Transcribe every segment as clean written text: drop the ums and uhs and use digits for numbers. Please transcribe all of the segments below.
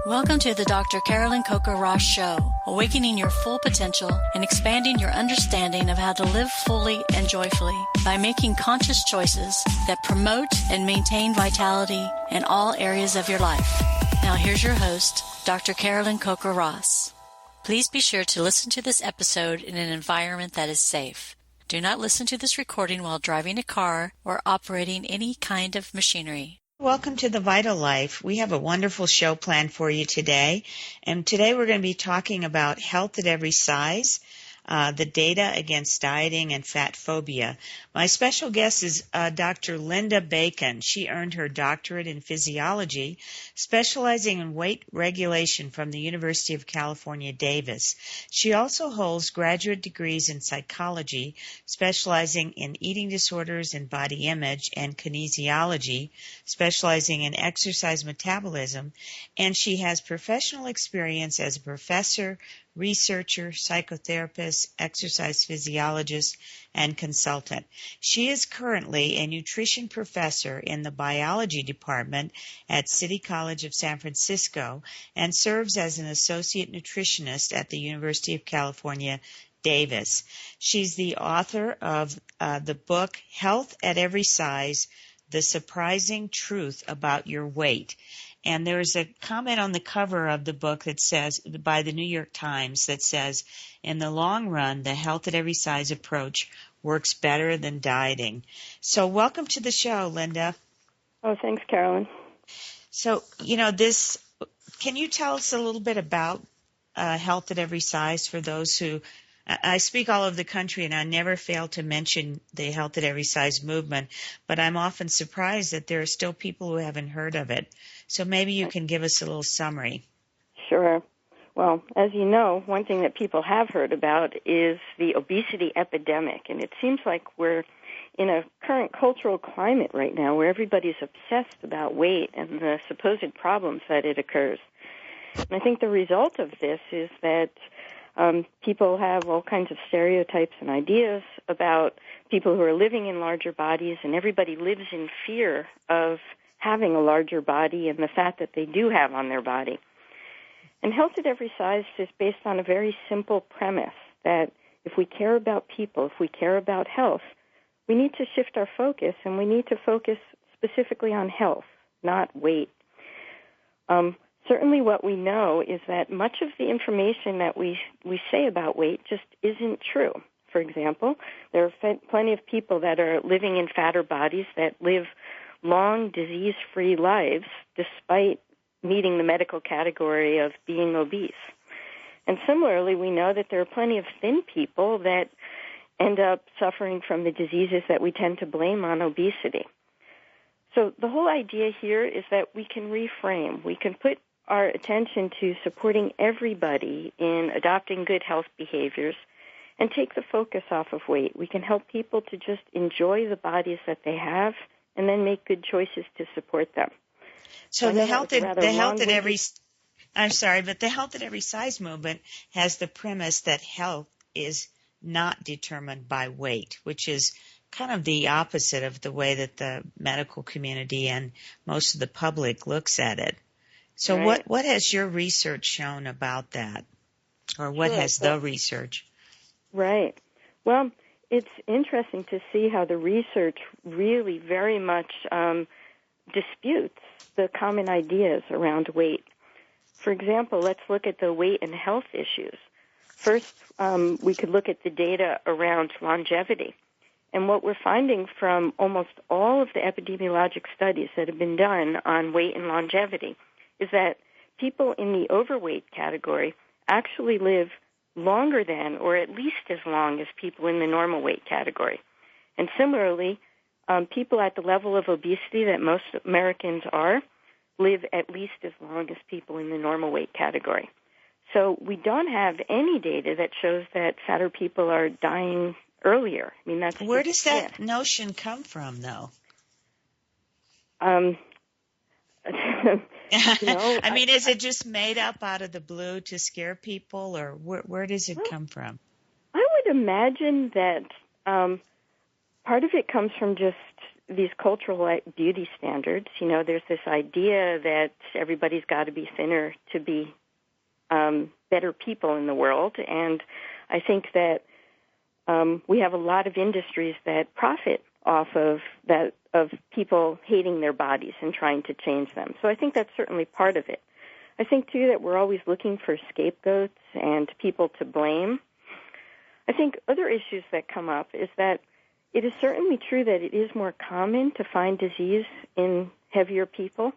Welcome to the Dr. Carolyn Coker-Ross Show, awakening your full potential and expanding your understanding of how to live fully and joyfully by making conscious choices that promote and maintain vitality in all areas of your life. Now here's your host, Dr. Carolyn Coker-Ross. Please be sure to listen to this episode in an environment that is safe. Do not listen to this recording while driving a car or operating any kind of machinery. Welcome to The Vital Life. We have a wonderful show planned for you today. And today we're going to be talking about health at every size, the data against dieting and fat phobia. My special guest is Dr. Linda Bacon. She earned her doctorate in physiology, specializing in weight regulation from the University of California, Davis. She also holds graduate degrees in psychology, specializing in eating disorders and body image, and kinesiology, specializing in exercise metabolism, and she has professional experience as a professor, researcher, psychotherapist, exercise physiologist, and consultant. She is currently a nutrition professor in the biology department at City College of San Francisco and serves as an associate nutritionist at the University of California, Davis. She's the author of the book Health at Every Size, The Surprising Truth About Your Weight. And there's a comment on the cover of the book that says, by the New York Times, that says, in the long run, the health at every size approach works better than dieting. So welcome to the show, Linda. Oh, thanks, Carolyn. So, can you tell us a little bit about health at every size for those who, I speak all over the country and I never fail to mention the health at every size movement, but I'm often surprised that there are still people who haven't heard of it. So maybe you can give us a little summary. Sure. Well, as you know, one thing that people have heard about is the obesity epidemic, and it seems like we're in a current cultural climate right now where everybody's obsessed about weight and the supposed problems that it occurs. And I think the result of this is that people have all kinds of stereotypes and ideas about people who are living in larger bodies, and everybody lives in fear of having a larger body and the fat that they do have on their body. And health at every size is based on a very simple premise that if we care about people, if we care about health, we need to shift our focus, and we need to focus specifically on health, not weight. Certainly what we know is that much of the information that we say about weight just isn't true. For example, there are plenty of people that are living in fatter bodies that live long, disease-free lives despite meeting the medical category of being obese. And similarly, we know that there are plenty of thin people that end up suffering from the diseases that we tend to blame on obesity. So the whole idea here is that we can reframe. We can put our attention to supporting everybody in adopting good health behaviors and take the focus off of weight. We can help people to just enjoy the bodies that they have and then make good choices to support them. So the health at every size movement has the premise that health is not determined by weight, which is kind of the opposite of the way that the medical community and most of the public looks at it. So right. What has your research shown about that? Or what has the research? Right. Well, it's interesting to see how the research really very much disputes the common ideas around weight. For example, let's look at the weight and health issues. First, we could look at the data around longevity. And what we're finding from almost all of the epidemiologic studies that have been done on weight and longevity is that people in the overweight category actually live longer than, or at least as long as people in the normal weight category. And similarly, people at the level of obesity that most Americans are live at least as long as people in the normal weight category. So we don't have any data that shows that fatter people are dying earlier. I mean, that's where does that notion come from, though? I mean, is it just made up out of the blue to scare people, or where does it come from? I would imagine that part of it comes from just these cultural beauty standards. You know, there's this idea that everybody's got to be thinner to be better people in the world, and I think that we have a lot of industries that profit off of that, of people hating their bodies and trying to change them. So I think that's certainly part of it. I think, too, that we're always looking for scapegoats and people to blame. I think other issues that come up is that it is certainly true that it is more common to find disease in heavier people.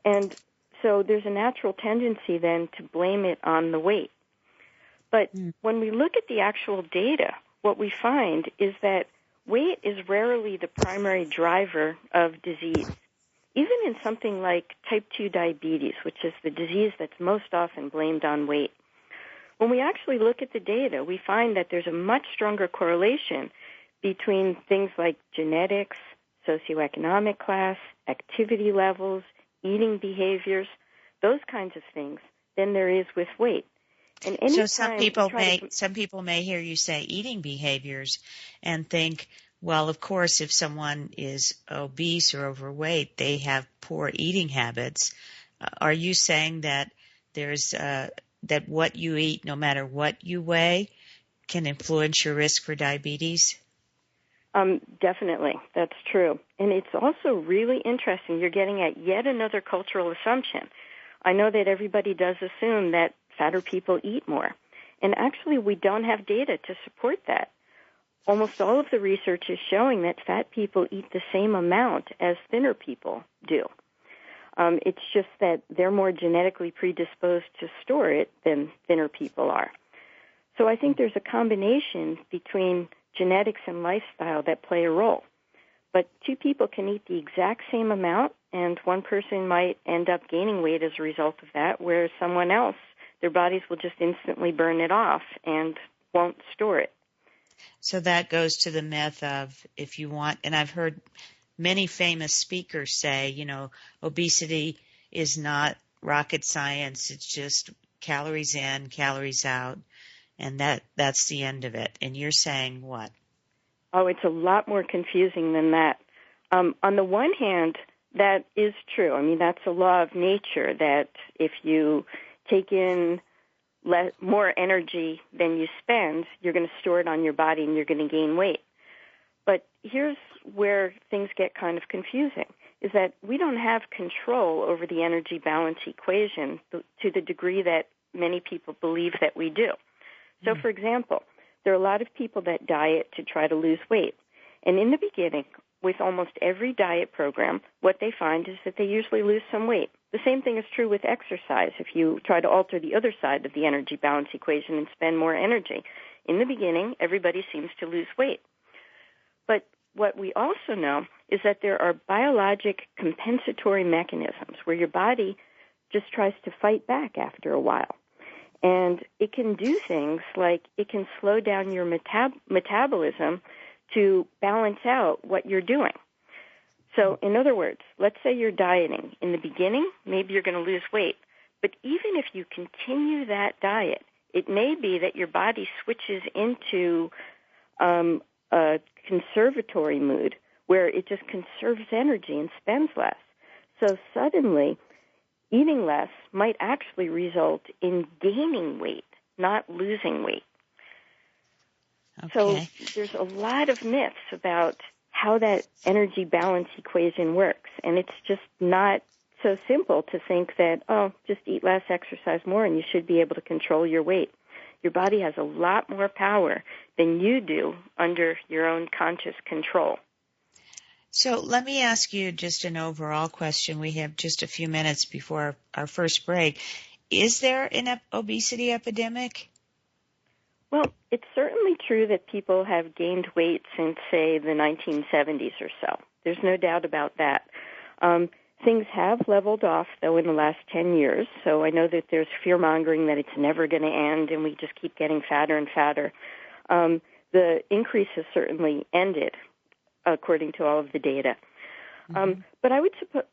And so there's a natural tendency then to blame it on the weight. But when we look at the actual data, what we find is that weight is rarely the primary driver of disease. Even in something like type 2 diabetes, which is the disease that's most often blamed on weight, when we actually look at the data, we find that there's a much stronger correlation between things like genetics, socioeconomic class, activity levels, eating behaviors, those kinds of things, than there is with weight. And so some people may hear you say eating behaviors and think, well, of course, if someone is obese or overweight, they have poor eating habits. Are you saying that there's that what you eat, no matter what you weigh, can influence your risk for diabetes? Definitely, that's true. And it's also really interesting. You're getting at yet another cultural assumption. I know that everybody does assume that fatter people eat more. And actually, we don't have data to support that. Almost all of the research is showing that fat people eat the same amount as thinner people do. It's just that they're more genetically predisposed to store it than thinner people are. So I think there's a combination between genetics and lifestyle that play a role. But two people can eat the exact same amount, and one person might end up gaining weight as a result of that, whereas someone else, their bodies will just instantly burn it off and won't store it. So that goes to the myth of if you want, and I've heard many famous speakers say, you know, obesity is not rocket science. It's just calories in, calories out, and that's the end of it. And you're saying what? Oh, it's a lot more confusing than that. On the one hand, that is true. I mean, that's a law of nature that if you take in more energy than you spend, you're going to store it on your body and you're going to gain weight. But here's where things get kind of confusing, is that we don't have control over the energy balance equation to the degree that many people believe that we do. So, for example, there are a lot of people that diet to try to lose weight. And in the beginning, with almost every diet program, what they find is that they usually lose some weight. The same thing is true with exercise. If you try to alter the other side of the energy balance equation and spend more energy, in the beginning, everybody seems to lose weight. But what we also know is that there are biologic compensatory mechanisms where your body just tries to fight back after a while. And it can do things like it can slow down your metabolism to balance out what you're doing. So, in other words, let's say you're dieting. In the beginning, maybe you're going to lose weight. But even if you continue that diet, it may be that your body switches into a conservatory mood where it just conserves energy and spends less. So suddenly, eating less might actually result in gaining weight, not losing weight. Okay. So there's a lot of myths about how that energy balance equation works, and it's just not so simple to think that, oh, just eat less, exercise more, and you should be able to control your weight. Your body has a lot more power than you do under your own conscious control. So let me ask you just an overall question. We have just a few minutes before our first break. Is there an obesity epidemic? Well, it's certainly true that people have gained weight since, say, the 1970s or so. There's no doubt about that. Things have leveled off, though, in the last 10 years. So I know that there's fear-mongering that it's never going to end and we just keep getting fatter and fatter. The increase has certainly ended, according to all of the data. But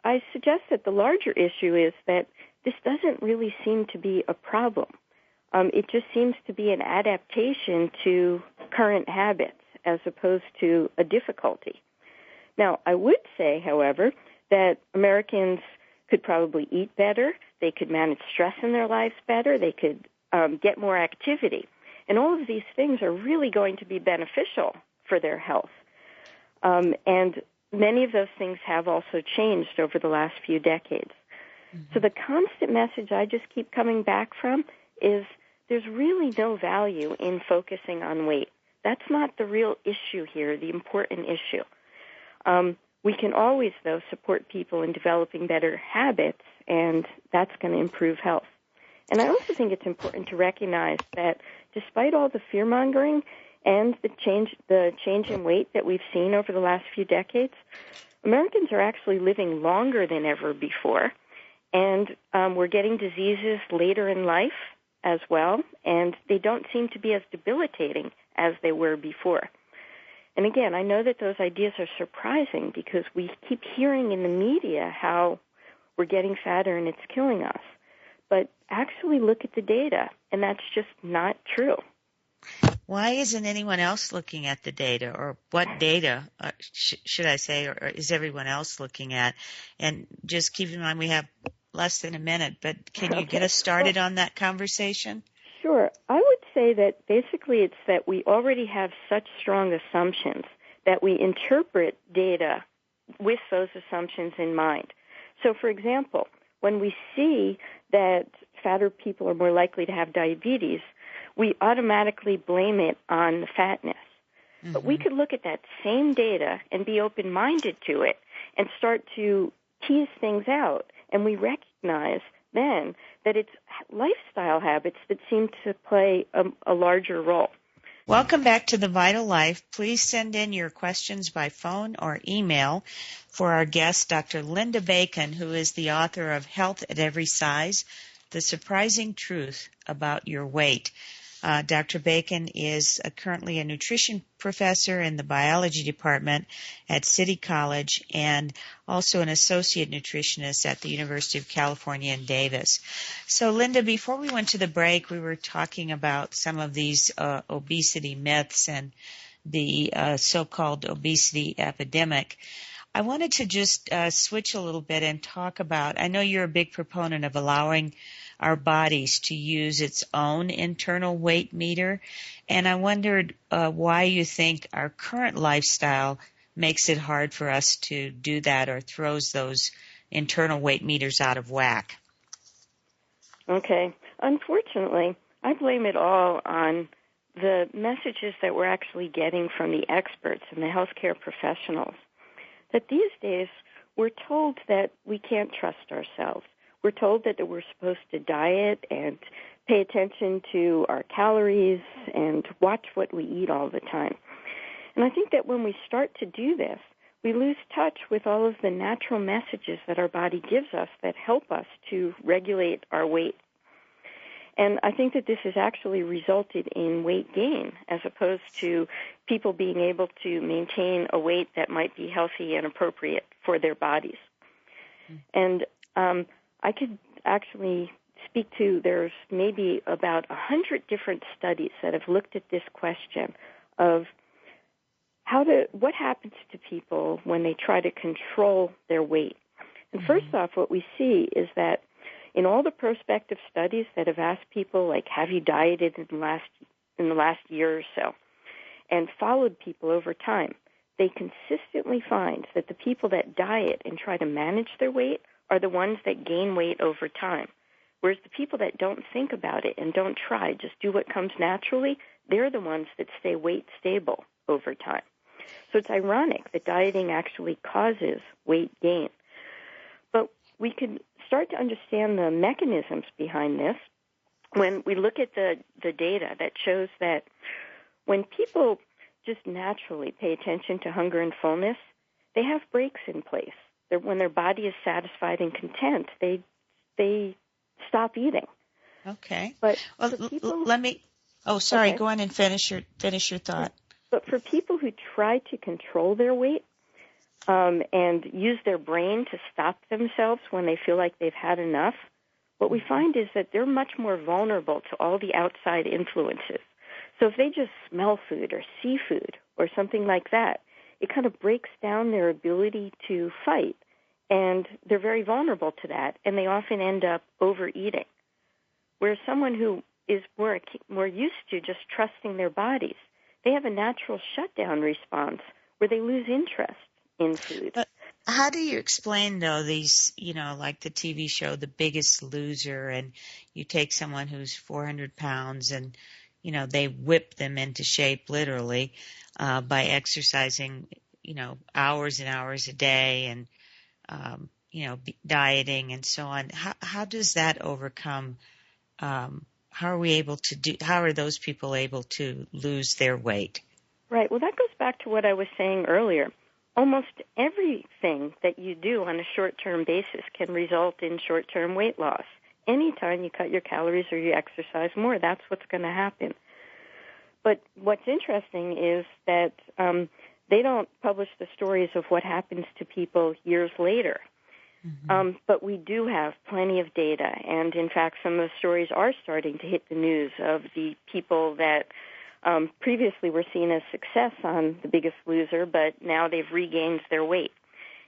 I suggest that the larger issue is that this doesn't really seem to be a problem. It just seems to be an adaptation to current habits as opposed to a difficulty. Now, I would say, however, that Americans could probably eat better, they could manage stress in their lives better, they could get more activity. And all of these things are really going to be beneficial for their health. And many of those things have also changed over the last few decades. So the constant message I just keep coming back from is there's really no value in focusing on weight. That's not the real issue here, the important issue. We can always, though, support people in developing better habits, and that's going to improve health. And I also think it's important to recognize that despite all the fear-mongering and the change in weight that we've seen over the last few decades, Americans are actually living longer than ever before, and we're getting diseases later in life as well, and they don't seem to be as debilitating as they were before. And again, I know that those ideas are surprising because we keep hearing in the media how we're getting fatter and it's killing us. But actually look at the data, and that's just not true. Why isn't anyone else looking at the data, or what data, should I say, or is everyone else looking at? And just keep in mind we have less than a minute, but can you get us started on that conversation? Sure. I would say that basically it's that we already have such strong assumptions that we interpret data with those assumptions in mind. So, for example, when we see that fatter people are more likely to have diabetes, we automatically blame it on the fatness. Mm-hmm. But we could look at that same data and be open-minded to it and start to tease things out, and we recognize then that it's lifestyle habits that seem to play a larger role. Welcome back to The Vital Life. Please send in your questions by phone or email for our guest, Dr. Linda Bacon, who is the author of Health at Every Size, The Surprising Truth About Your Weight. Dr. Bacon is currently a nutrition professor in the biology department at City College and also an associate nutritionist at the University of California in Davis. So, Linda, before we went to the break, we were talking about some of these obesity myths and the so-called obesity epidemic. I wanted to just switch a little bit and talk about, I know you're a big proponent of allowing our bodies to use its own internal weight meter, and I wondered why you think our current lifestyle makes it hard for us to do that or throws those internal weight meters out of whack. Okay. Unfortunately, I blame it all on the messages that we're actually getting from the experts and the healthcare professionals, that these days we're told that we can't trust ourselves. We're told that we're supposed to diet and pay attention to our calories and watch what we eat all the time. And I think that when we start to do this, we lose touch with all of the natural messages that our body gives us that help us to regulate our weight. And I think that this has actually resulted in weight gain as opposed to people being able to maintain a weight that might be healthy and appropriate for their bodies. And I could actually speak to, there's maybe about 100 different studies that have looked at this question of what happens to people when they try to control their weight. And first off, what we see is that in all the prospective studies that have asked people, like, have you dieted in the last year or so, and followed people over time, they consistently find that the people that diet and try to manage their weight are the ones that gain weight over time. Whereas the people that don't think about it and don't try, just do what comes naturally, they're the ones that stay weight stable over time. So it's ironic that dieting actually causes weight gain. But we could start to understand the mechanisms behind this when we look at the data that shows that when people just naturally pay attention to hunger and fullness, they have breaks in place. When their body is satisfied and content, they stop eating. Okay. But well, people, go on and finish your thought. But for people who try to control their weight and use their brain to stop themselves when they feel like they've had enough, what we find is that they're much more vulnerable to all the outside influences. So if they just smell food or see food or something like that, it kind of breaks down their ability to fight, and they're very vulnerable to that, and they often end up overeating. Whereas someone who is more used to just trusting their bodies, they have a natural shutdown response where they lose interest in food. But how do you explain, though, these, like the TV show The Biggest Loser, and you take someone who's 400 pounds and, they whip them into shape literally by exercising, hours and hours a day and, dieting and so on. How does that overcome, how are those people able to lose their weight? Right. Well, that goes back to what I was saying earlier. Almost everything that you do on a short-term basis can result in short-term weight loss. Anytime you cut your calories or you exercise more, that's what's going to happen. But what's interesting is that they don't publish the stories of what happens to people years later. Mm-hmm. But we do have plenty of data, and in fact, some of the stories are starting to hit the news of the people that previously were seen as success on The Biggest Loser, but now they've regained their weight.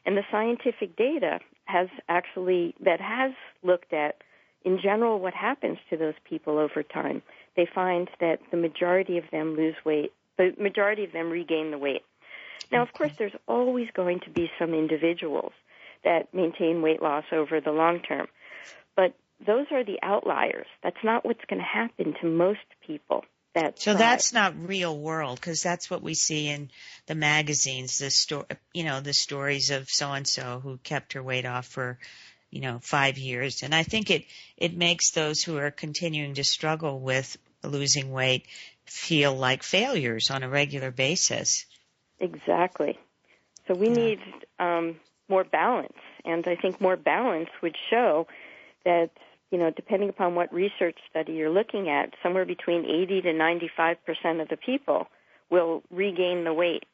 And the scientific data has looked at, in general, what happens to those people over time. They find that the majority of them lose weight, the majority of them regain the weight. Now, of course, there's always going to be some individuals that maintain weight loss over the long term, but those are the outliers. That's not what's going to happen to most people. So that's not real world, because that's what we see in the magazines, the stories of so-and-so who kept her weight off for, 5 years. And I think it makes those who are continuing to struggle with losing weight feel like failures on a regular basis. Exactly. So we need more balance, and I think more balance would show that, depending upon what research study you're looking at, somewhere between 80 to 95% of the people will regain the weight.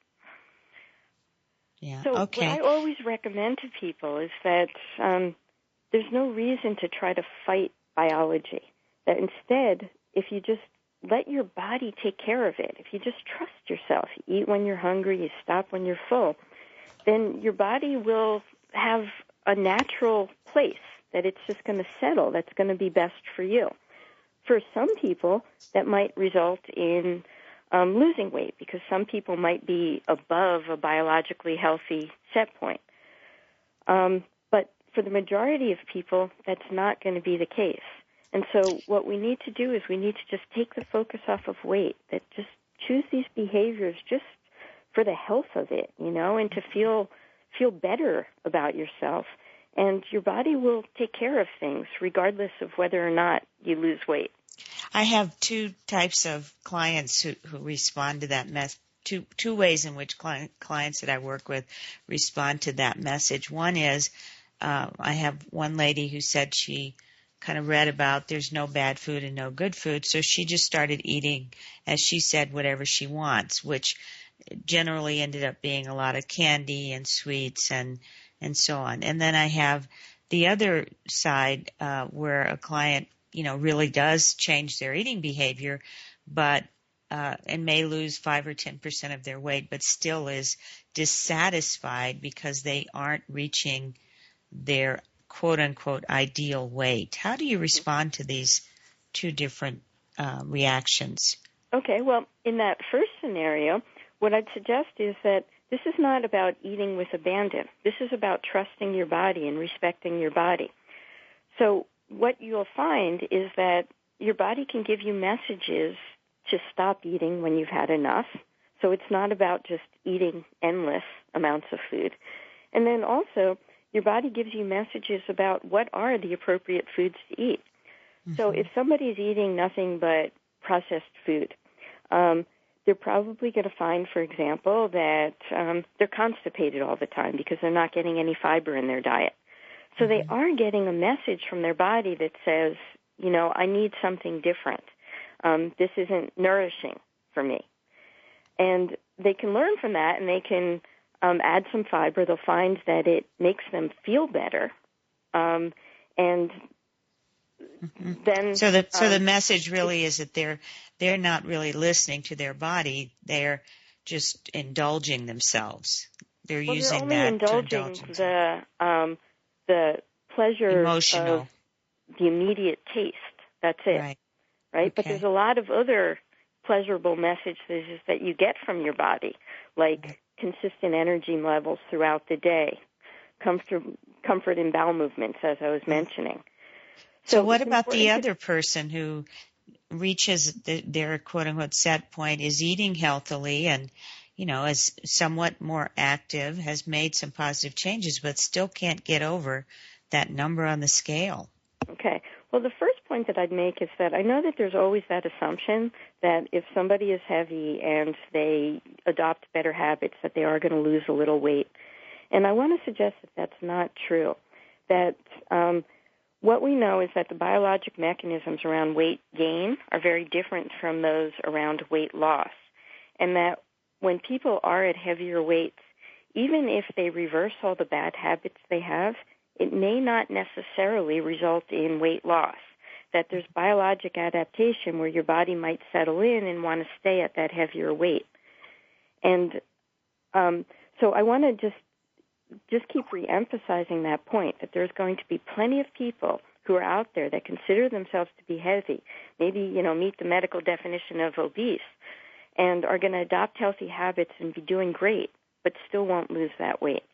Yeah. So okay. What I always recommend to people is that there's no reason to try to fight biology. That instead, if you just let your body take care of it, if you just trust yourself, you eat when you're hungry, you stop when you're full, then your body will have a natural place that it's just going to settle, that's going to be best for you. For some people, that might result in losing weight, because some people might be above a biologically healthy set point. But for the majority of people, that's not going to be the case. And so what we need to do is we need to just take the focus off of weight, that just choose these behaviors just for the health of it, and to feel better about yourself. And your body will take care of things regardless of whether or not you lose weight. I have two types of clients who respond to that message. Two ways in which clients that I work with respond to that message. One is I have one lady who said she kind of read about there's no bad food and no good food, so she just started eating, as she said, whatever she wants, which generally ended up being a lot of candy and sweets and so on. And then I have the other side where a client, really does change their eating behavior, but and may lose 5 or 10% of their weight, but still is dissatisfied because they aren't reaching their quote-unquote ideal weight. How do you respond to these two different reactions? Okay, well, in that first scenario, what I'd suggest is that this is not about eating with abandon. This is about trusting your body and respecting your body. So what you'll find is that your body can give you messages to stop eating when you've had enough. So it's not about just eating endless amounts of food. And then also, your body gives you messages about what are the appropriate foods to eat. Mm-hmm. So if somebody's eating nothing but processed food, they're probably going to find, for example, that they're constipated all the time because they're not getting any fiber in their diet. So they are getting a message from their body that says, I need something different. This isn't nourishing for me. And they can learn from that, and they can add some fiber. They'll find that it makes them feel better. And then so the message really is that they're not really listening to their body. They're just indulging themselves. They're Well, they're using only that to indulging indulge themselves. the pleasure Emotional. of the immediate taste. That's it, right? But Okay. there's a lot of other pleasurable messages that you get from your body, like consistent energy levels throughout the day, comfort in bowel movements, as I was mentioning. So what about the other person who reaches their quote-unquote set point, is eating healthily and, is somewhat more active, has made some positive changes, but still can't get over that number on the scale? Okay. Well, the first point that I'd make is that I know that there's always that assumption that if somebody is heavy and they adopt better habits, that they are going to lose a little weight. And I want to suggest that that's not true. That what we know is that the biologic mechanisms around weight gain are very different from those around weight loss. And that when people are at heavier weights, even if they reverse all the bad habits they have, it may not necessarily result in weight loss. That there's biologic adaptation where your body might settle in and want to stay at that heavier weight. And so I want to just keep reemphasizing that point, that there's going to be plenty of people who are out there that consider themselves to be heavy, maybe, meet the medical definition of obese, and are going to adopt healthy habits and be doing great, but still won't lose that weight.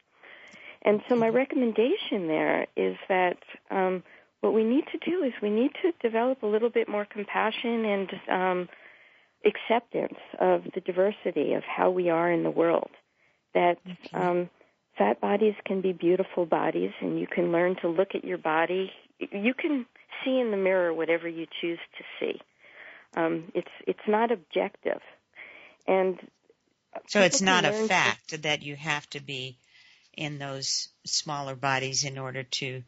And so my recommendation there is that what we need to do is we need to develop a little bit more compassion and acceptance of the diversity of how we are in the world, that fat bodies can be beautiful bodies, and you can learn to look at your body. You can see in the mirror whatever you choose to see. It's not objective. And so it's not a fact that you have to be in those smaller bodies in order to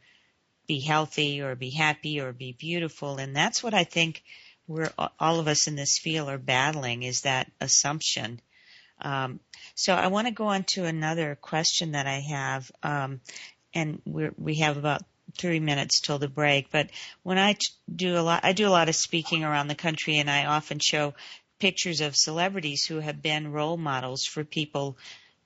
be healthy or be happy or be beautiful. And that's what I think all of us in this field are battling, is that assumption. So I want to go on to another question that I have, and we have about 3 minutes till the break. But when I do a lot of speaking around the country, and I often show pictures of celebrities who have been role models for people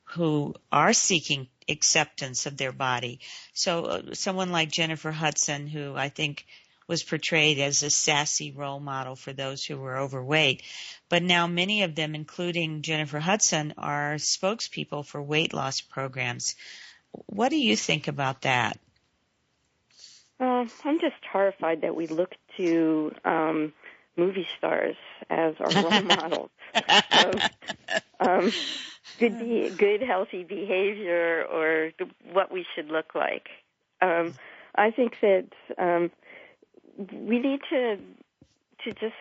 who are seeking acceptance of their body. So someone like Jennifer Hudson, who I think was portrayed as a sassy role model for those who were overweight. But now many of them, including Jennifer Hudson, are spokespeople for weight loss programs. What do you think about that? I'm just horrified that we look to movie stars as our role models of good, healthy behavior or what we should look like. I think that we need to just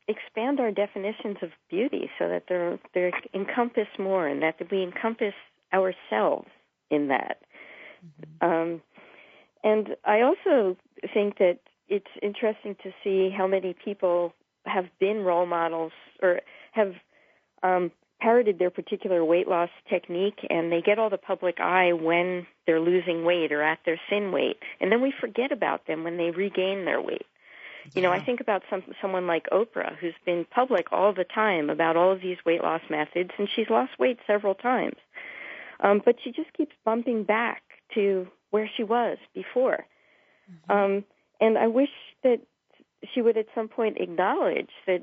expand our definitions of beauty so that they're encompass more, and that we encompass ourselves in that. And I also think that it's interesting to see how many people have been role models or have parroted their particular weight loss technique, and they get all the public eye when they're losing weight or at their thin weight, and then we forget about them when they regain their weight. I think about someone like Oprah, who's been public all the time about all of these weight loss methods, and she's lost weight several times. But she just keeps bumping back to where she was before. And I wish that she would at some point acknowledge that,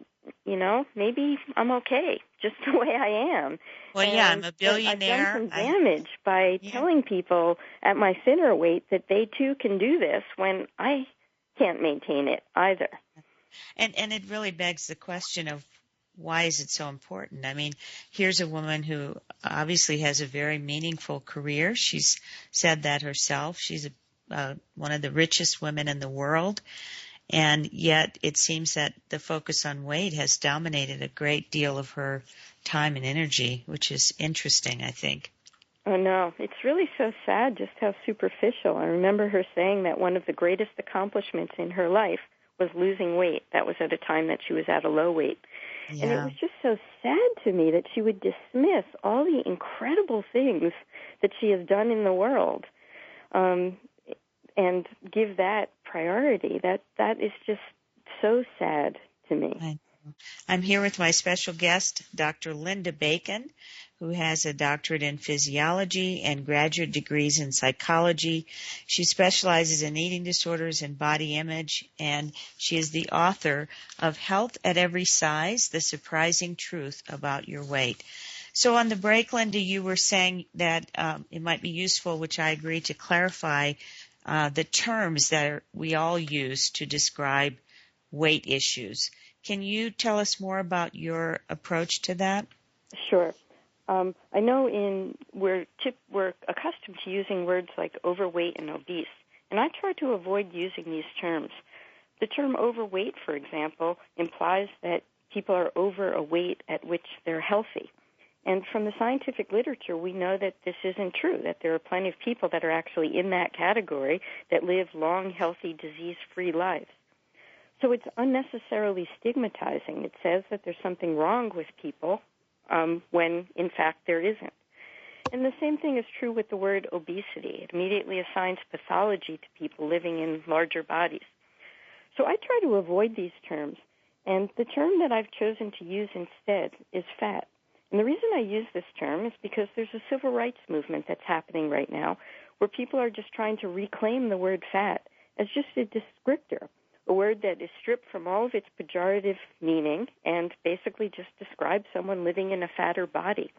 maybe I'm okay just the way I am. Well, and I'm a billionaire. I've done some damage by telling people at my thinner weight that they too can do this when I can't maintain it either. And it really begs the question of, why is it so important? I mean, here's a woman who obviously has a very meaningful career. She's said that herself. She's one of the richest women in the world. And yet it seems that the focus on weight has dominated a great deal of her time and energy, which is interesting, I think. Oh, no. It's really so sad just how superficial. I remember her saying that one of the greatest accomplishments in her life was losing weight. That was at a time that she was at a low weight. Yeah. And it was just so sad to me that she would dismiss all the incredible things that she has done in the world and give that priority. That is just so sad to me. I'm here with my special guest, Dr. Linda Bacon, who has a doctorate in physiology and graduate degrees in psychology. She specializes in eating disorders and body image, and she is the author of Health at Every Size, The Surprising Truth About Your Weight. So on the break, Linda, you were saying that it might be useful, which I agree, to clarify the terms that we all use to describe weight issues. Can you tell us more about your approach to that? Sure. I know we're accustomed to using words like overweight and obese, and I try to avoid using these terms. The term overweight, for example, implies that people are over a weight at which they're healthy. And from the scientific literature, we know that this isn't true, that there are plenty of people that are actually in that category that live long, healthy, disease-free lives. So it's unnecessarily stigmatizing. It says that there's something wrong with people when, in fact, there isn't. And the same thing is true with the word obesity. It immediately assigns pathology to people living in larger bodies. So I try to avoid these terms, and the term that I've chosen to use instead is fat. And the reason I use this term is because there's a civil rights movement that's happening right now where people are just trying to reclaim the word fat as just a descriptor, a word that is stripped from all of its pejorative meaning and basically just describes someone living in a fatter body.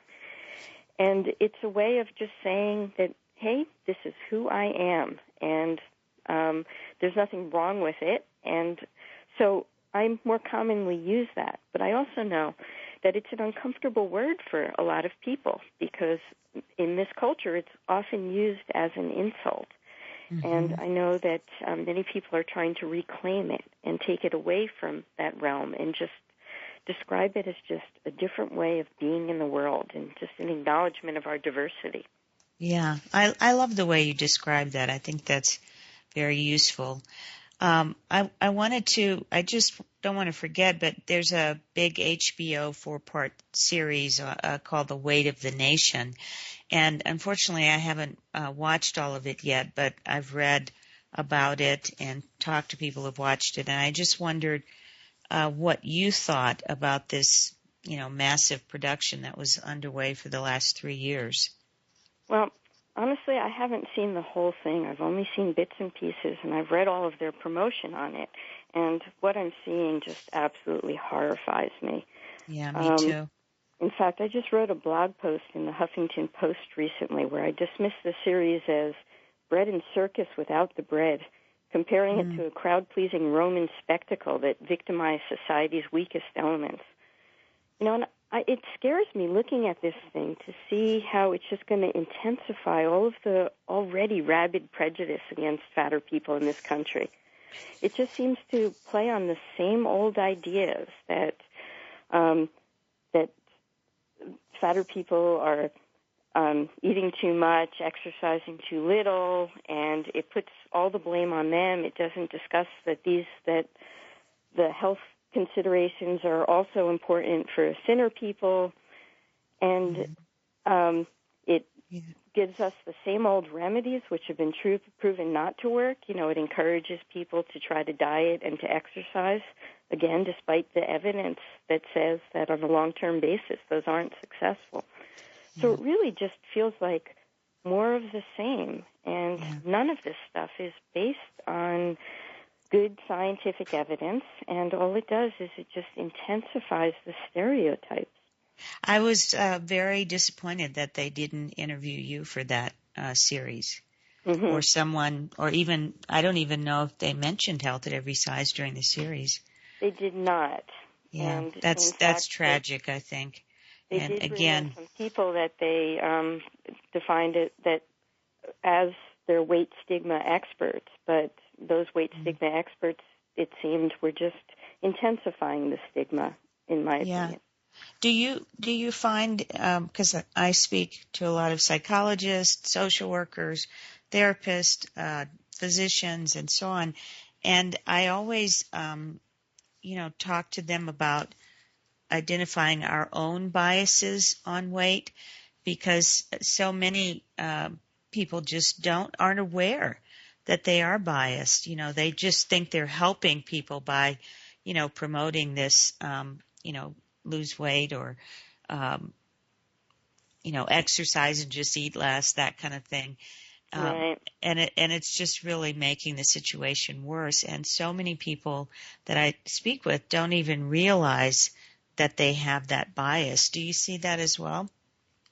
And it's a way of just saying that, hey, this is who I am, and there's nothing wrong with it. And so I more commonly use that. But I also know that it's an uncomfortable word for a lot of people because in this culture it's often used as an insult. Mm-hmm. And I know that many people are trying to reclaim it and take it away from that realm and just describe it as just a different way of being in the world and just an acknowledgement of our diversity. Yeah, I love the way you describe that. I think that's very useful. I just don't want to forget, but there's a big HBO 4-part series called The Weight of the Nation. And unfortunately, I haven't watched all of it yet, but I've read about it and talked to people who've watched it. And I just wondered what you thought about this, massive production that was underway for the last 3 years. Well, honestly, I haven't seen the whole thing. I've only seen bits and pieces, and I've read all of their promotion on it. And what I'm seeing just absolutely horrifies me. Yeah, me too. In fact, I just wrote a blog post in the Huffington Post recently where I dismissed the series as bread and circus without the bread, comparing it to a crowd-pleasing Roman spectacle that victimized society's weakest elements. And it scares me looking at this thing to see how it's just going to intensify all of the already rabid prejudice against fatter people in this country. It just seems to play on the same old ideas that fatter people are eating too much, exercising too little, and it puts all the blame on them. It doesn't discuss that the health considerations are also important for thinner people, and it gives us the same old remedies which have been proven not to work. It encourages people to try to diet and to exercise, again, despite the evidence that says that on a long-term basis those aren't successful. So it really just feels like more of the same, and none of this stuff is based on good scientific evidence, and all it does is it just intensifies the stereotypes. I was very disappointed that they didn't interview you for that series, or someone, or even, I don't even know if they mentioned Health at Every Size during the series. They did not. Yeah, and that's tragic, I think. They and did again, bring in some people that they defined it that as their weight stigma experts, but those weight stigma experts, it seemed, were just intensifying the stigma, in my opinion. Do you find, because I speak to a lot of psychologists, social workers, therapists, physicians, and so on, and I always, talk to them about identifying our own biases on weight, because so many people just aren't aware that they are biased. They just think they're helping people by, promoting this, lose weight or, exercise and just eat less, that kind of thing. Right. And it's just really making the situation worse. And so many people that I speak with don't even realize that they have that bias. Do you see that as well?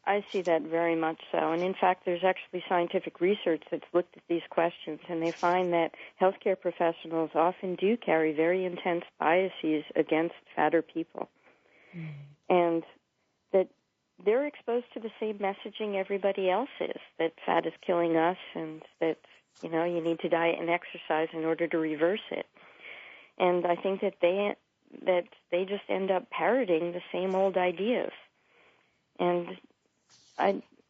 I see that very much so. And in fact, there's actually scientific research that's looked at these questions, and they find that healthcare professionals often do carry very intense biases against fatter people. Mm. And that they're exposed to the same messaging everybody else is, that fat is killing us and that, you need to diet and exercise in order to reverse it. And I think that they just end up parroting the same old ideas. And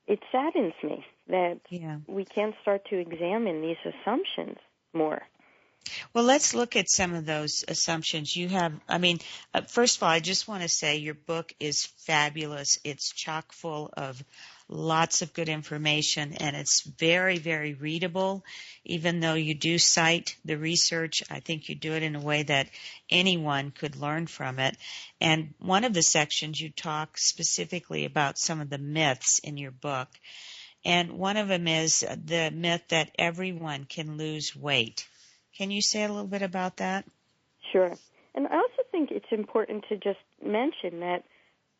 it saddens me that we can't start to examine these assumptions more. Well, let's look at some of those assumptions you have. First of all, I just want to say your book is fabulous. It's chock full of lots of good information, and it's very, very readable. Even though you do cite the research, I think you do it in a way that anyone could learn from it. And one of the sections, you talk specifically about some of the myths in your book. And one of them is the myth that everyone can lose weight. Can you say a little bit about that? Sure. And I also think it's important to just mention that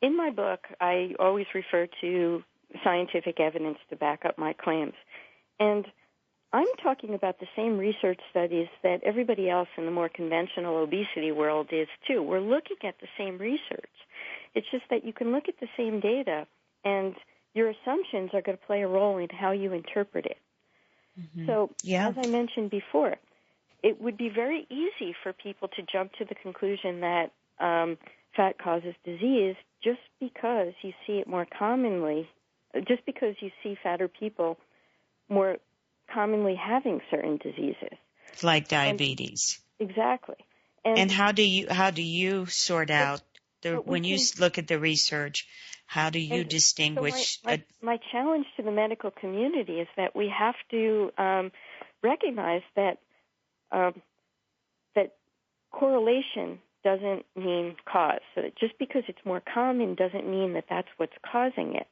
in my book, I always refer to scientific evidence to back up my claims. And I'm talking about the same research studies that everybody else in the more conventional obesity world is too. We're looking at the same research. It's just that you can look at the same data and your assumptions are going to play a role in how you interpret it. Mm-hmm. So, as I mentioned before, it would be very easy for people to jump to the conclusion that fat causes disease just because you see it more commonly, just because you see fatter people more commonly having certain diseases. Like diabetes. Exactly. And how do you sort out, when you look at the research, how do you distinguish? So my challenge to the medical community is that we have to recognize that that correlation doesn't mean cause. So that just because it's more common doesn't mean that that's what's causing it.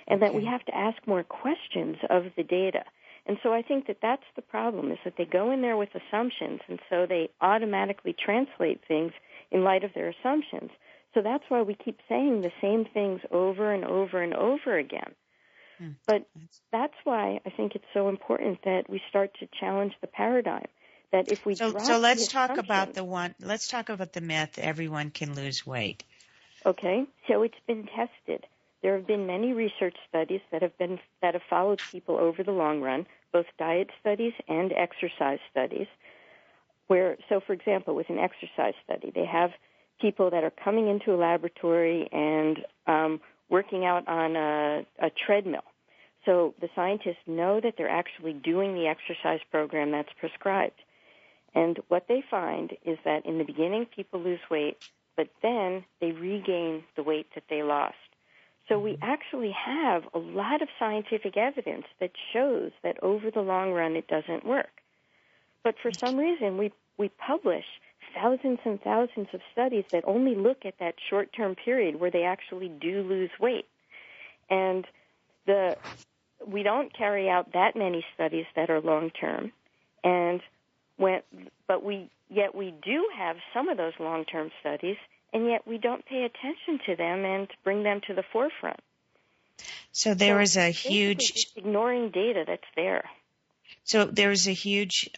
And that we have to ask more questions of the data. And so I think that that's the problem, is that they go in there with assumptions, and so they automatically translate things in light of their assumptions. So that's why we keep saying the same things over and over and over again. But that's why I think it's so important that we start to challenge the paradigm. That if we let's talk about the myth everyone can lose weight. Okay, so it's been tested. There have been many research studies that have followed people over the long run, both diet studies and exercise studies. So for example, with an exercise study, they have people that are coming into a laboratory and working out on a treadmill. So the scientists know that they're actually doing the exercise program that's prescribed. And what they find is that in the beginning, people lose weight, but then they regain the weight that they lost. So we actually have a lot of scientific evidence that shows that over the long run it doesn't work. But for some reason, we publish thousands and thousands of studies that only look at that short-term period where they actually do lose weight. And we don't carry out that many studies that are long-term. But we do have some of those long-term studies, and yet we don't pay attention to them and bring them to the forefront. So there is a huge ignoring data that's there. So there is a huge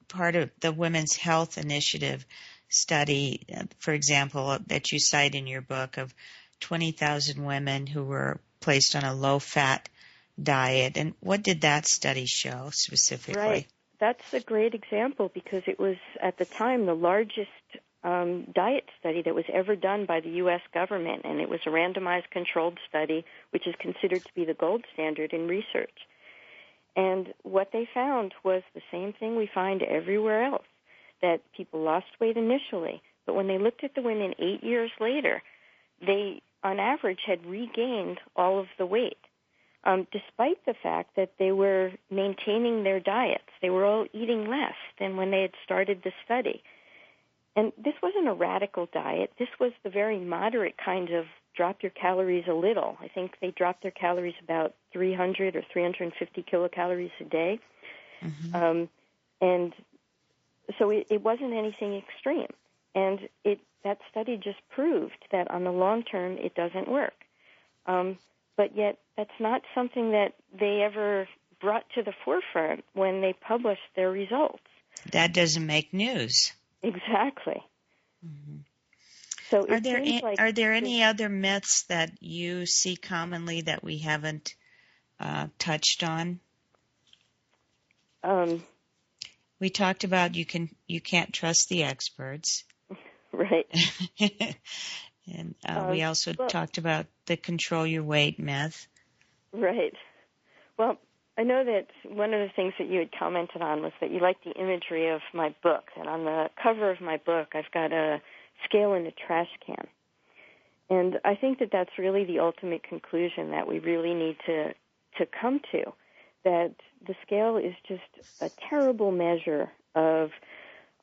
part of the Women's Health Initiative study, for example, that you cite in your book, of 20,000 women who were placed on a low-fat diet. And what did that study show specifically? Right. That's a great example because it was, at the time, the largest diet study that was ever done by the U.S. government, and it was a randomized controlled study, which is considered to be the gold standard in research. And what they found was the same thing we find everywhere else, that people lost weight initially, but when they looked at the women 8 years later, they, on average, had regained all of the weight. Despite the fact that they were maintaining their diets. They were all eating less than when they had started the study. And this wasn't a radical diet. This was the very moderate kind of drop your calories a little. I think they dropped their calories about 300 or 350 kilocalories a day. Mm-hmm. And so it wasn't anything extreme. And that study just proved that on the long term it doesn't work. But yet that's not something that they ever brought to the forefront when they published their results. That doesn't make news. Exactly. Mm-hmm. So are there any other myths that you see commonly that we haven't touched on? We talked about you can't trust the experts. Right. And we also talked about the control your weight myth. Right. Well, I know that one of the things that you had commented on was that you liked the imagery of my book. And on the cover of my book, I've got a scale in a trash can. And I think that that's really the ultimate conclusion that we really need to come to, that the scale is just a terrible measure of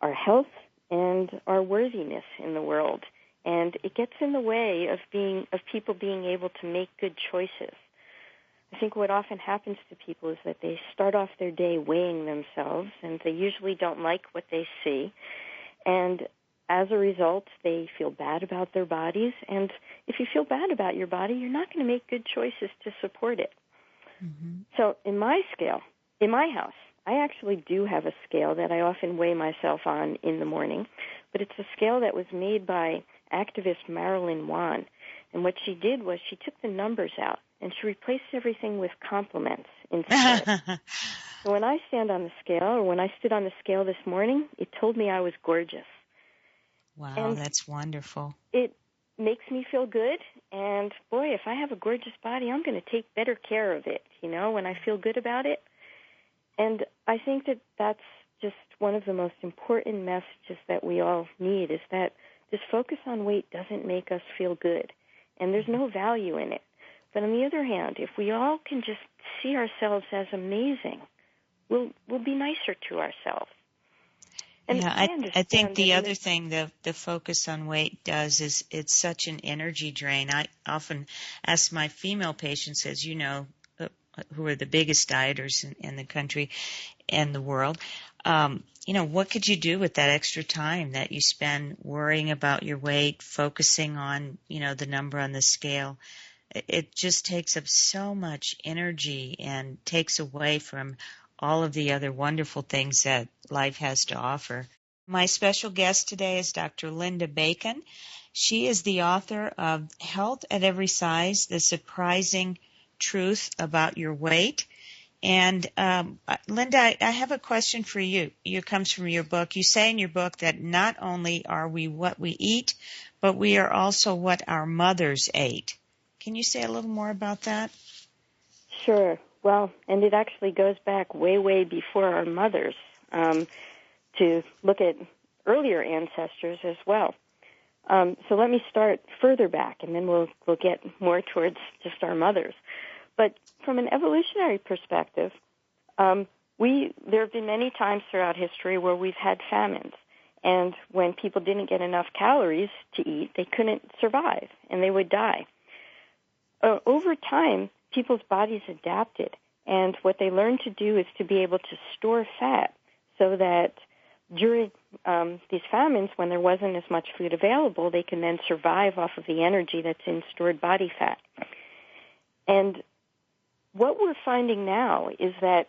our health and our worthiness in the world. And it gets in the way of people being able to make good choices. I think what often happens to people is that they start off their day weighing themselves, and they usually don't like what they see. And as a result, they feel bad about their bodies. And if you feel bad about your body, you're not going to make good choices to support it. Mm-hmm. So in my scale, in my house, I actually do have a scale that I often weigh myself on in the morning. But it's a scale that was made by activist Marilyn Wan. And what she did was she took the numbers out, and she replaced everything with compliments instead. So when I stand on the scale, or when I stood on the scale this morning, it told me I was gorgeous. Wow, and that's wonderful. It makes me feel good, and boy, if I have a gorgeous body, I'm going to take better care of it, when I feel good about it. And I think that that's just one of the most important messages that we all need, is that this focus on weight doesn't make us feel good, and there's no value in it. But on the other hand, if we all can just see ourselves as amazing, we'll be nicer to ourselves. And yeah, I think the other thing the focus on weight does is it's such an energy drain. I often ask my female patients, as you know, who are the biggest dieters in the country and the world, what could you do with that extra time that you spend worrying about your weight, focusing on, the number on the scale? It just takes up so much energy and takes away from all of the other wonderful things that life has to offer. My special guest today is Dr. Linda Bacon. She is the author of Health at Every Size, The Surprising Truth About Your Weight. And Linda, I have a question for you. It comes from your book. You say in your book that not only are we what we eat, but we are also what our mothers ate. Can you say a little more about that? Sure. Well, and it actually goes back way, way before our mothers, to look at earlier ancestors as well. So let me start further back, and then we'll get more towards just our mothers. But from an evolutionary perspective, there have been many times throughout history where we've had famines. And when people didn't get enough calories to eat, they couldn't survive, and they would die. Over time, people's bodies adapted, and what they learned to do is to be able to store fat so that during these famines, when there wasn't as much food available, they can then survive off of the energy that's in stored body fat. And what we're finding now is that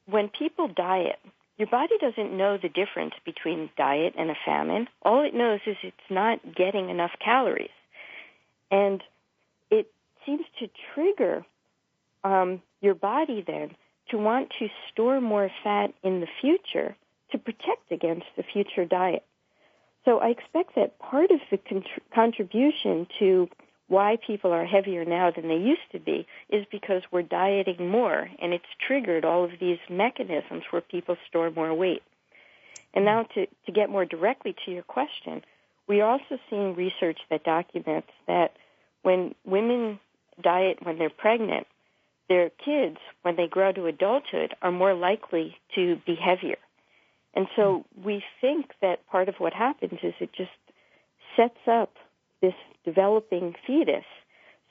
when people diet, your body doesn't know the difference between diet and a famine. All it knows is it's not getting enough calories. And it seems to trigger your body then to want to store more fat in the future to protect against the future diet. So I expect that part of the contribution to why people are heavier now than they used to be is because we're dieting more, and it's triggered all of these mechanisms where people store more weight. And now to get more directly to your question, we are also seeing research that documents that when women diet when they're pregnant, their kids, when they grow to adulthood, are more likely to be heavier. And so we think that part of what happens is it just sets up this developing fetus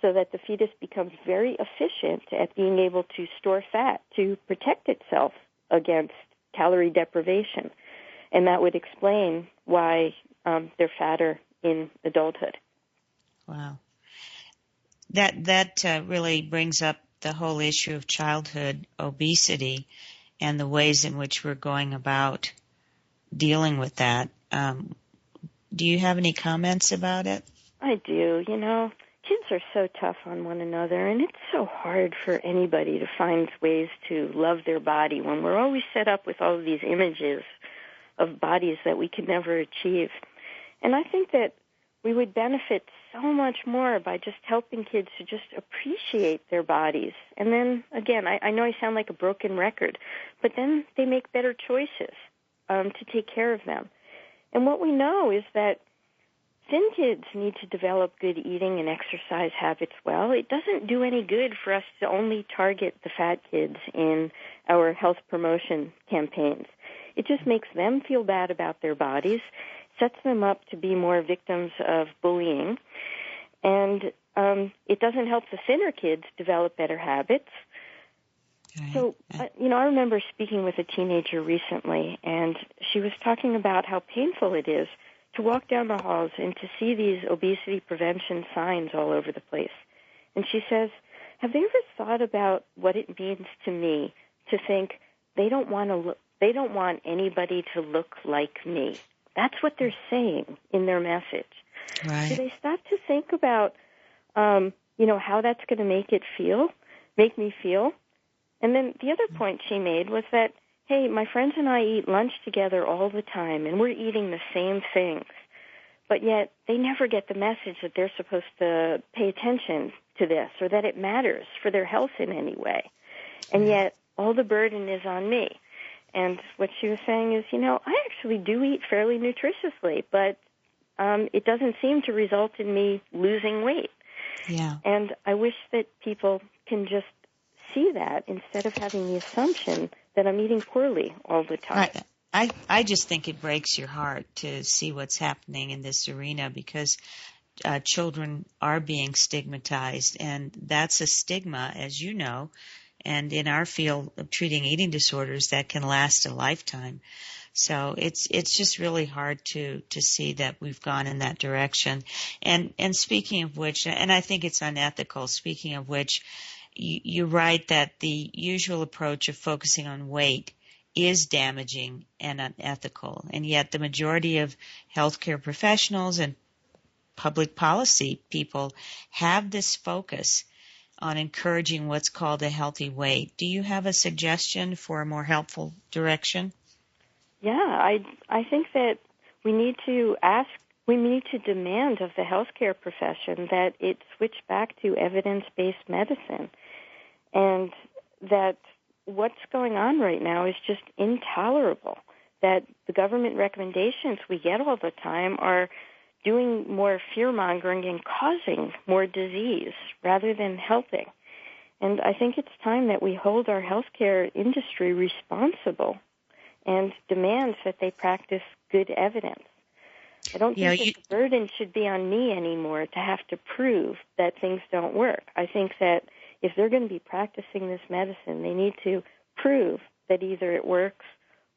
so that the fetus becomes very efficient at being able to store fat to protect itself against calorie deprivation. And that would explain why they're fatter in adulthood. Wow. That really brings up the whole issue of childhood obesity and the ways in which we're going about dealing with that. Do you have any comments about it? I do. Kids are so tough on one another, and it's so hard for anybody to find ways to love their body when we're always set up with all of these images of bodies that we can never achieve. And I think that we would benefit so much more by just helping kids to just appreciate their bodies. And then, again, I know I sound like a broken record, but then they make better choices to take care of them. And what we know is that thin kids need to develop good eating and exercise habits well. It doesn't do any good for us to only target the fat kids in our health promotion campaigns. It just makes them feel bad about their bodies, sets them up to be more victims of bullying, and it doesn't help the thinner kids develop better habits. Right. So, I remember speaking with a teenager recently, and she was talking about how painful it is to walk down the halls and to see these obesity prevention signs all over the place. And she says, have they ever thought about what it means to me to think they don't want anybody to look like me? That's what they're saying in their message. Right. Do they stop to think about, how that's going to make me feel? And then the other point she made was that, hey, my friends and I eat lunch together all the time, and we're eating the same things. But yet they never get the message that they're supposed to pay attention to this or that it matters for their health in any way. And yet all the burden is on me. And what she was saying is, I actually do eat fairly nutritiously, but it doesn't seem to result in me losing weight. Yeah. And I wish that people can just see that instead of having the assumption that I'm eating poorly all the time. I just think it breaks your heart to see what's happening in this arena because children are being stigmatized, and that's a stigma, as you know, and in our field of treating eating disorders that can last a lifetime. So it's just really hard to see that we've gone in that direction. And speaking of which, and I think it's unethical, speaking of which, you write that the usual approach of focusing on weight is damaging and unethical, and yet the majority of healthcare professionals and public policy people have this focus on encouraging what's called a healthy weight. Do you have a suggestion for a more helpful direction? Yeah, I think that we need to demand of the healthcare profession that it switch back to evidence-based medicine, and that what's going on right now is just intolerable, that the government recommendations we get all the time are doing more fear-mongering and causing more disease rather than helping. And I think it's time that we hold our healthcare industry responsible and demand that they practice good evidence. I don't think that the burden should be on me anymore to have to prove that things don't work. I think that if they're going to be practicing this medicine, they need to prove that either it works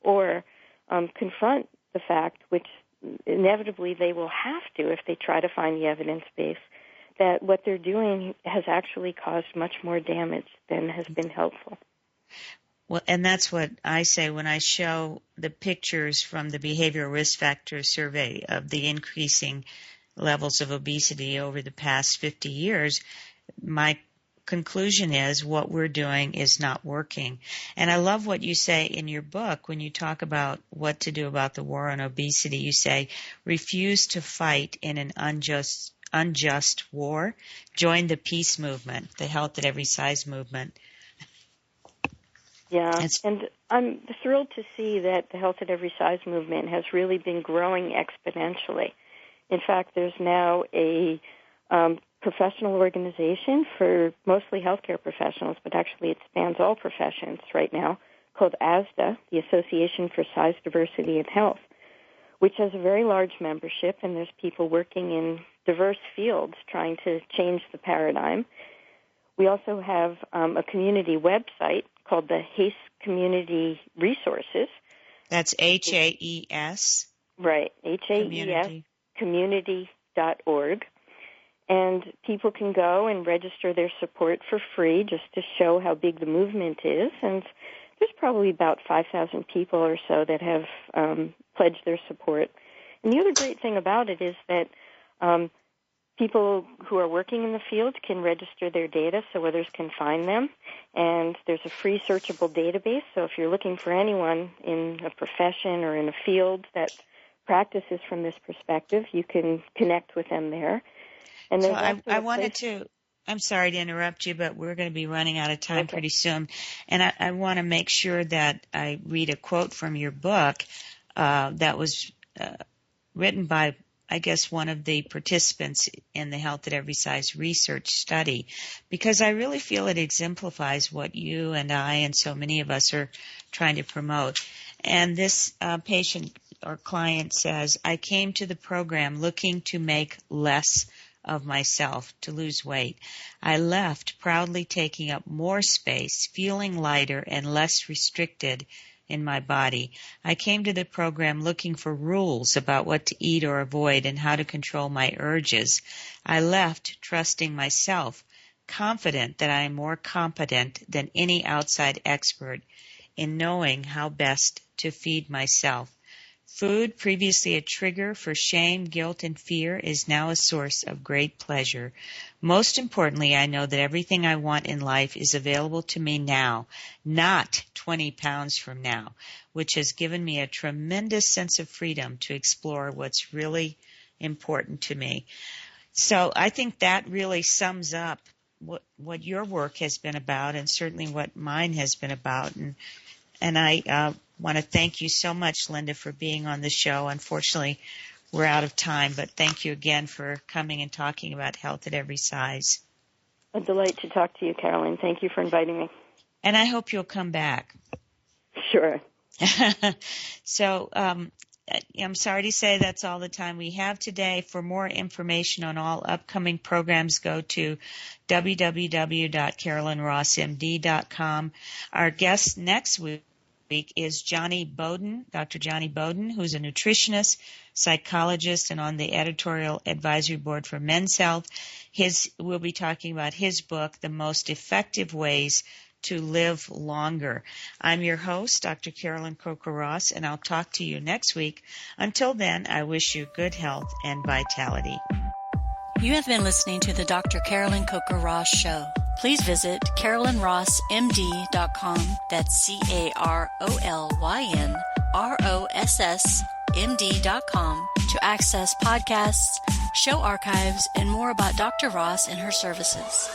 or confront the fact, which inevitably they will have to if they try to find the evidence base, that what they're doing has actually caused much more damage than has been helpful. Well, and that's what I say when I show the pictures from the Behavioral Risk Factor Survey of the increasing levels of obesity over the past 50 years. My conclusion is what we're doing is not working. And I love what you say in your book when you talk about what to do about the war on obesity. You say, refuse to fight in an unjust war. Join the peace movement, the health at every size movement. Yeah, and I'm thrilled to see that the Health at Every Size movement has really been growing exponentially. In fact, there's now a professional organization for mostly healthcare professionals, but actually it spans all professions right now, called ASDA, the Association for Size, Diversity, and Health, which has a very large membership, and there's people working in diverse fields trying to change the paradigm. We also have a community website called the HAES Community Resources. That's HAES? Right, HAES community.org. And people can go and register their support for free just to show how big the movement is. And there's probably about 5,000 people or so that have pledged their support. And the other great thing about it is that people who are working in the field can register their data so others can find them. And there's a free searchable database. So if you're looking for anyone in a profession or in a field that practices from this perspective, you can connect with them there. And so I wanted to, I'm sorry to interrupt you, but we're going to be running out of time pretty soon. And I want to make sure that I read a quote from your book that was written by, I guess, one of the participants in the Health at Every Size research study, because I really feel it exemplifies what you and I and so many of us are trying to promote. And this patient or client says, I came to the program looking to make less of myself, to lose weight. I left proudly taking up more space, feeling lighter and less restricted in my body. I came to the program looking for rules about what to eat or avoid and how to control my urges. I left trusting myself, confident that I am more competent than any outside expert in knowing how best to feed myself. Food, previously a trigger for shame, guilt, and fear, is now a source of great pleasure. Most importantly, I know that everything I want in life is available to me now, not 20 pounds from now, which has given me a tremendous sense of freedom to explore what's really important to me. So I think that really sums up what your work has been about, and certainly what mine has been about. And I want to thank you so much, Linda, for being on the show. Unfortunately, we're out of time, but thank you again for coming and talking about health at every size. A delight to talk to you, Carolyn. Thank you for inviting me. And I hope you'll come back. Sure. So I'm sorry to say that's all the time we have today. For more information on all upcoming programs, go to www.carolynrossmd.com. Our guest next week is Johnny Bowden, Dr. Johnny Bowden, who's a nutritionist, psychologist, and on the editorial advisory board for Men's Health. We'll be talking about his book, The Most Effective Ways to Live Longer. I'm your host, Dr. Carolyn Coker-Ross, and I'll talk to you next week. Until then, I wish you good health and vitality. You have been listening to the Dr. Carolyn Coker-Ross Show. Please visit carolynrossmd.com. That's carolynrossmd.com to access podcasts, show archives, and more about Dr. Ross and her services.